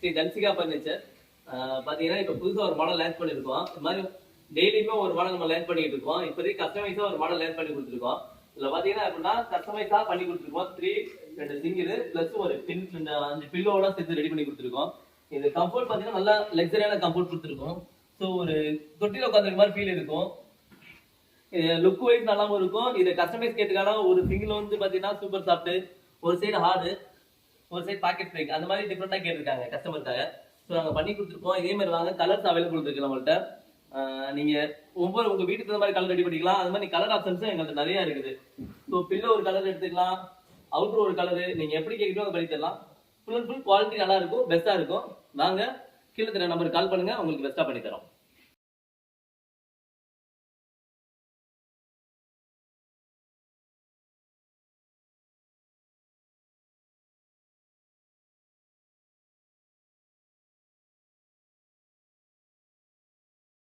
Sri Dhanshika furniture. பாத்தீங்கன்னா இப்ப புதுசா ஒரு மாடல் லான்ச் பண்ணிருக்கோம். இந்த மாதிரி டெய்லியுமே ஒரு மாடல் நம்ம லான்ச் பண்ணிட்டு இருக்கோம். இப்போதைக்கு கஸ்டமைஸா ஒரு மாடல் லான்ச் பண்ணி கொடுத்துருக்கோம். இதுல பாத்தீங்கன்னா அப்படின்னா கஸ்டமைஸா பண்ணி கொடுத்துருக்கோம். 2 சிங்கிள் பிளஸ் ஒரு பின் 5 பில்லோட சேர்த்து ரெடி பண்ணி கொடுத்துருக்கோம். இது கம்ஃபர்ட் பாத்தீங்கன்னா நல்லா லக்ஸரியான கம்ஃபர்ட் கொடுத்துருக்கோம். ஸோ ஒரு தொட்டில உட்காந்துருக்க மாதிரி ஃபீல் இருக்கும். லுக் வைஸ் நல்லாவும் இருக்கும். இது கஸ்டமைஸ் கேட்டுக்கான ஒரு சிங்கிள் வந்து பாத்தீங்கன்னா சூப்பர் சாஃப்ட், ஒரு சைடு ஹார்டு, ஒரு சைடு பாக்கெட் பிரேக், அந்த மாதிரி டிஃபரெண்டா கேட்டிருக்காங்க கஸ்டமருக்காக. ஸோ நாங்க பண்ணி கொடுத்துருக்கோம். இதே மாதிரி வாங்க, கலர்ஸ் அவைலபிள் இருக்கு நம்மள்ட்ட. நீங்க ஒவ்வொரு உங்க வீட்டுக்கு இந்த மாதிரி கலர் ரெடி பண்ணிக்கலாம். அது மாதிரி கலர் ஆப்ஷன்ஸும் எங்களுக்கு நிறைய இருக்குது. ஸோ பில்லோ ஒரு கலர் எடுத்துக்கலாம், அவுட்டர் ஒரு கலரு, நீங்க எப்படி கேட்குறோம் அதை பண்ணி தரலாம். ஃபுல் அண்ட் ஃபுல் குவாலிட்டி நல்லா இருக்கும், பெஸ்டா இருக்கும். வாங்க, கீழே தெரிய நம்பருக்கு கால் பண்ணுங்க, உங்களுக்கு பெஸ்டா பண்ணி தரோம்.